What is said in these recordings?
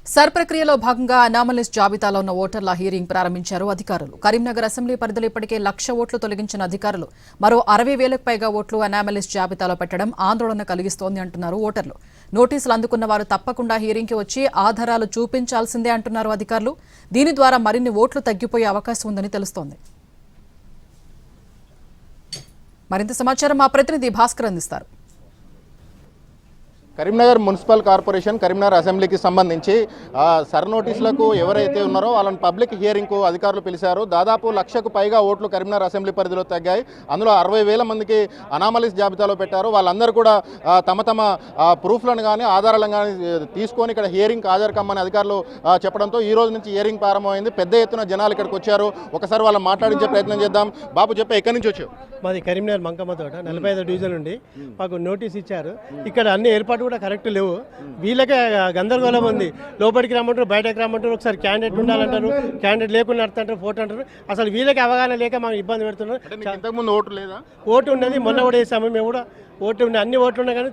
Sir ప్రక్రియలో భాగంగా anomalies జాబితాలో ఉన్న ఓటర్ల హియరింగ్ ప్రారంభించారు అధికారులు. కరీంనగర్ అసెంబ్లీ పరిధిలో ఇప్పటికే 1,00,000 ఓట్లు తొలగించిన అధికారులు మరో 60,000కు పైగా ఓట్లు అనామలీస్ జాబితాలో పెట్టడం ఆందోళన కలిగిస్తోంది అంటున్నారు ఓటర్లు. నోటీసులు అందుకున్న వారు తప్పకుండా హియరింగ్కి వచ్చి ఆధారాలు చూపించాల్సిందే అంటున్నారు అధికారులు. దీని ద్వారా మరిన్ని ఓట్లు తగ్గిపోయే అవకాశం ఉందని తెలుస్తోంది. మరింత సమాచారం మా ప్రతినిధి భాస్కర్ అందిస్తారు. కరీంనగర్ మున్సిపల్ కార్పొరేషన్ కరీంనగర్ అసెంబ్లీకి సంబంధించి సర్ నోటీసులకు ఎవరైతే ఉన్నారో వాళ్ళని పబ్లిక్ హియరింగ్కు అధికారులు పిలిచారు. దాదాపు 1,00,000కు పైగా ఓట్లు కరీంనగర్ అసెంబ్లీ పరిధిలో తగ్గాయి. అందులో 60,000 మందికి అనామలీస్ జాబితాలో పెట్టారు. వాళ్ళందరూ కూడా తమ ప్రూఫ్లను కానీ ఆధారాలను కానీ తీసుకొని ఇక్కడ హియరింగ్కి హాజరు కమ్మని అధికారులు చెప్పడంతో ఈ రోజు నుంచి హియరింగ్ ప్రారంభమైంది. పెద్ద ఎత్తున జనాలు ఇక్కడికి వచ్చారు. ఒకసారి వాళ్ళని మాట్లాడించే ప్రయత్నం చేద్దాం. బాబు చెప్పే ఎక్కడి నుంచి వచ్చావు? మాది కరీంనగర్ మంకమ్మ తోట 45వ డివిజన్ నుండి మాకు నోటీస్ ఇచ్చారు. ఇక్కడ అన్ని ఏర్పాటు కూడా కరెక్ట్ లేవు. వీళ్ళకే గందరగోళం ఉంది. లోపలికి రమ్మంటారు, బయటకు రమ్మంటారు. ఒకసారి క్యాండిడేట్ ఉండాలంటారు, క్యాండిడేట్ లేకుండా అంటారు, ఫోటో అంటారు. అసలు వీళ్ళకి అవగాహన లేక మాకు ఇబ్బంది పెడుతున్నారు. ఇంతకుముందు ఓటు లేదా? ఓటు ఉన్నది, మొన్న కూడా వేసాము మేము కూడా. ఓటు ఉన్నాయి, అన్ని ఓట్లు ఉన్నాయి, కానీ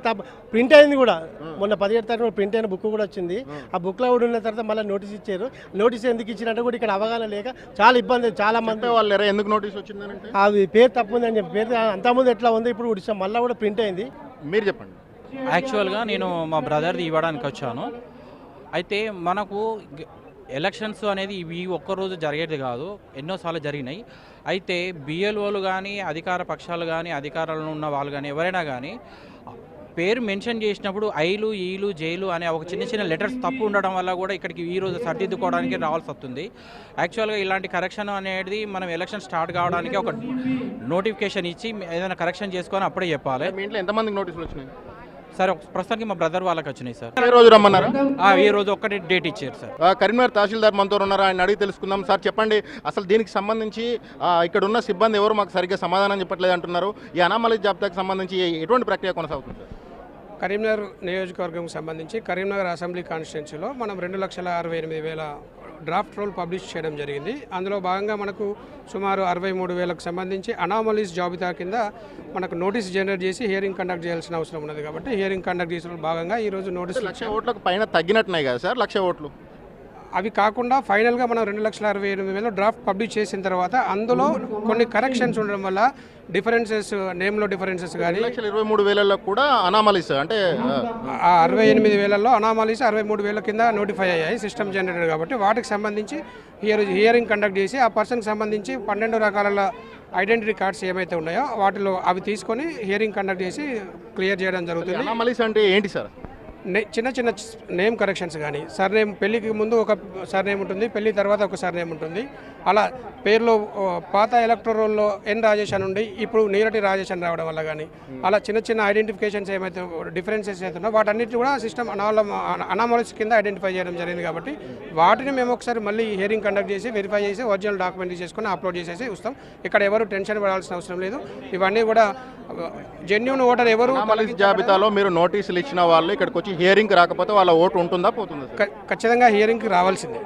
ప్రింట్ అయింది కూడా. మొన్న 17 తారీఖు ప్రింట్ అయిన బుక్ కూడా వచ్చింది. ఆ బుక్లో కూడా ఉన్న తర్వాత మళ్ళీ నోటీస్ ఇచ్చారు. నోటీస్ ఎందుకు ఇచ్చినట్టు కూడా ఇక్కడ అవగాహన లేక చాలా ఇబ్బంది. చాలా మంది వాళ్ళు ఎందుకు నోటీస్ వచ్చిందంటే అది పేరు తప్పు ఉందని చెప్పి, పేరు అంతకుముందు ఎట్లా ఉంది ఇప్పుడు ఉడిసా మళ్ళీ కూడా ప్రింట్ అయింది. మీరు చెప్పండి. యాక్చువల్గా నేను మా బ్రదర్ది ఇవ్వడానికి వచ్చాను. అయితే మనకు ఎలక్షన్స్ అనేది ఇవి ఒక్కరోజు జరిగేది కాదు, ఎన్నోసార్లు జరిగినాయి. అయితే బిఎల్ఓలు కానీ అధికార పక్షాలు కానీ అధికారంలో ఉన్న వాళ్ళు కానీ ఎవరైనా కానీ పేరు మెన్షన్ చేసినప్పుడు ఐలు ఈలు జైలు అనే ఒక చిన్న లెటర్స్ తప్పు ఉండడం వల్ల కూడా ఇక్కడికి ఈరోజు సర్దిద్దుకోవడానికి రావాల్సి వస్తుంది. యాక్చువల్గా ఇలాంటి కరెక్షన్ అనేది మనం ఎలక్షన్ స్టార్ట్ కావడానికి ఒక నోటిఫికేషన్ ఇచ్చి ఏదైనా కరెక్షన్ చేసుకొని అప్పుడే చెప్పాలి. మీ ఇంట్లో ఎంతమందికి నోటీసులు వచ్చినాయి? సార్ ప్రస్తుతానికి మా బ్రదర్ వాళ్ళకి వచ్చినాయి సార్. ఈ రోజు రమ్మన్నారా? ఈ రోజు ఒక్కటి డేట్ ఇచ్చారు సార్. కరీంనగర్ తహసీల్దార్ మనతో ఉన్నారు, ఆయన అడిగి తెలుసుకుందాం. సార్ చెప్పండి, అసలు దీనికి సంబంధించి ఇక్కడ ఉన్న సిబ్బంది ఎవరు మాకు సరిగ్గా సమాధానం చెప్పట్లేదు అంటున్నారు. ఈ అనామలీస్ జాబితాకు సంబంధించి ఎటువంటి ప్రక్రియ కొనసాగుతుంది? కరీంనగర్ నియోజకవర్గంకి సంబంధించి కరీంనగర్ అసెంబ్లీ కాన్స్టిట్యున్సీలో మనం 2,68,000 డ్రాఫ్ట్ రోల్ పబ్లిష్ చేయడం జరిగింది. అందులో భాగంగా మనకు సుమారు 63,000కు సంబంధించి అనామలీస్ జాబితా కింద మనకు నోటీస్ జనరేట్ చేసి హియరింగ్ కండక్ట్ చేయాల్సిన అవసరం ఉన్నది. కాబట్టి హియరింగ్ కండక్ట్ చేసిన భాగంగా ఈరోజు నోటీస్ 1,00,000 ఓట్లకు పైన తగ్గినట్టున్నాయి కదా సార్? 1,00,000 ఓట్లు అవి కాకుండా ఫైనల్గా మనం 2,68,000 డ్రాఫ్ట్ పబ్లిష్ చేసిన తర్వాత అందులో కొన్ని కరెక్షన్స్ ఉండడం వల్ల డిఫరెన్సెస్, నేమ్లో డిఫరెన్సెస్ కానీ 1,23,000 కూడా అనామలీస్ అంటే 68,000లో అనామలీస్ 63,000 కింద నోటిఫై అయ్యాయి సిస్టమ్ జనరేటర్. కాబట్టి వాటికి సంబంధించి హియరింగ్ కండక్ట్ చేసి ఆ పర్సన్కి సంబంధించి 12 రకాల ఐడెంటిటీ కార్డ్స్ ఏమైతే ఉన్నాయో వాటిలో అవి తీసుకొని హియరింగ్ కండక్ట్ చేసి క్లియర్ చేయడం జరుగుతుంది. అనామలీస్ అంటే ఏంటి సార్? చిన్న నేమ్ కరెక్షన్స్ కానీ, సర్నేమ్ పెళ్లికి ముందు ఒక సర్నేమ్ ఉంటుంది, పెళ్లి తర్వాత ఒక సర్నేమ్ ఉంటుంది. అలా పేరులో పాత ఎలక్టోరల్లో ఎన్ రాజేష్ అని ఉండి ఇప్పుడు నీరటి రాజేష్ అని రావడం వల్ల కానీ అలా చిన్న ఐడెంటిఫికేషన్స్ ఏమైతే డిఫరెన్సెస్ అవుతున్నాయో వాటన్నిటి కూడా సిస్టమ్ అనామలీస్ కింద ఐడెంటిఫై చేయడం జరిగింది. కాబట్టి వాటిని మేము ఒకసారి మళ్ళీ హియరింగ్ కండక్ట్ చేసి వెరిఫై చేసి ఒరిజినల్ డాక్యుమెంట్ చేసుకొని అప్లోడ్ చేసేసి వస్తాం. ఇక్కడ ఎవరు టెన్షన్ పడాల్సిన అవసరం లేదు. ఇవన్నీ కూడా జెన్యూన్ ఓటర్ ఎవరు జాబితాలో మీరు నోటీసులు ఇచ్చిన వాళ్ళు ఇక్కడికి వచ్చి హియరింగ్ రాకపోతే వాళ్ళ ఓటు ఉంటుందా పోతుందా? ఖచ్చితంగా హియరింగ్కి రావాల్సిందే.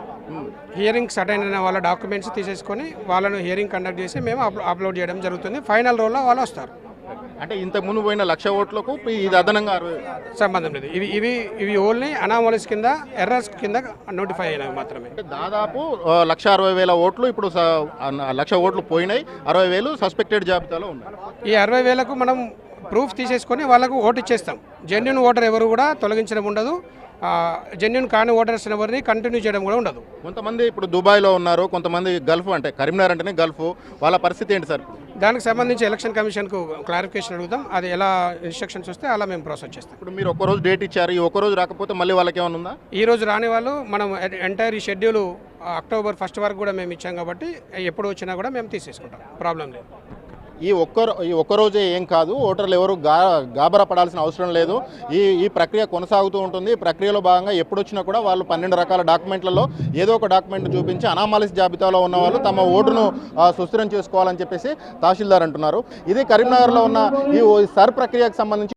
హియరింగ్ అటెండ్ అయిన వాళ్ళ డాక్యుమెంట్స్ తీసేసుకొని వాళ్ళను హియరింగ్ కండక్ట్ చేసి మేము అప్లోడ్ చేయడం జరుగుతుంది. ఫైనల్ రోల్లో వాళ్ళు వస్తారు. అంటే ఇంతకు ముందు పోయిన 1,00,000 ఓట్లకు ఇది అదనంగా సంబంధం లేదు. ఇవి ఓన్లీ అనామలీస్ కింద ఎర్రర్స్ కింద నోటిఫై అయినవి మాత్రమే. దాదాపు 1,60,000 ఓట్లు ఇప్పుడు 1,00,000 ఓట్లు పోయినాయి, 60,000 సస్పెక్టెడ్ జాబితాలో ఉన్నాయి. ఈ 60,000కు మనం ప్రూఫ్ తీసేసుకొని వాళ్ళకు ఓటు ఇచ్చేస్తాం. జెన్యూన్ ఓటర్ ఎవరు కూడా తొలగించడం ఉండదు. జెన్యూన్ కాని ఓటర్స్ ఎవరిని కంటిన్యూ చేయడం కూడా ఉండదు. కొంతమంది ఇప్పుడు దుబాయ్లో ఉన్నారు, కొంతమంది గల్ఫ్, అంటే కరీంనగర్ అంటేనే గల్ఫ్, వాళ్ళ పరిస్థితి ఏంటి సార్? దానికి సంబంధించి ఎలక్షన్ కమిషన్కు క్లారిఫికేషన్ అడుగుతాం. అది ఎలా ఇన్స్ట్రక్షన్స్ వస్తే అలా మేము ప్రాసెస్ చేస్తాం. ఇప్పుడు మీరు ఒక్కరోజు డేట్ ఇచ్చారు, ఈ ఒక్కరోజు రాకపోతే మళ్ళీ వాళ్ళకి ఏమైనా ఉందా? ఈ రోజు రాని వాళ్ళు మనం ఎంటైర్ ఈ షెడ్యూల్ అక్టోబర్ 1 వరకు కూడా మేము ఇచ్చాం. కాబట్టి ఎప్పుడు వచ్చినా కూడా మేము తీసేసుకుంటాం, ప్రాబ్లం లేదు. ఈ ఒక్కరోజే ఏం కాదు, ఓటర్లు ఎవరు గాబరా పడాల్సిన అవసరం లేదు. ఈ ప్రక్రియ కొనసాగుతూ ఉంటుంది. ఈ ప్రక్రియలో భాగంగా ఎప్పుడు వచ్చినా కూడా వాళ్ళు 12 రకాల డాక్యుమెంట్లలో ఏదో ఒక డాక్యుమెంట్ చూపించి అనామలీస్ జాబితాలో ఉన్న వాళ్ళు తమ ఓటును సుస్థిరం చేసుకోవాలని చెప్పేసి తహసీల్దార్ అంటున్నారు. ఇది కరీంనగర్లో ఉన్న ఈ సర్ ప్రక్రియకు సంబంధించి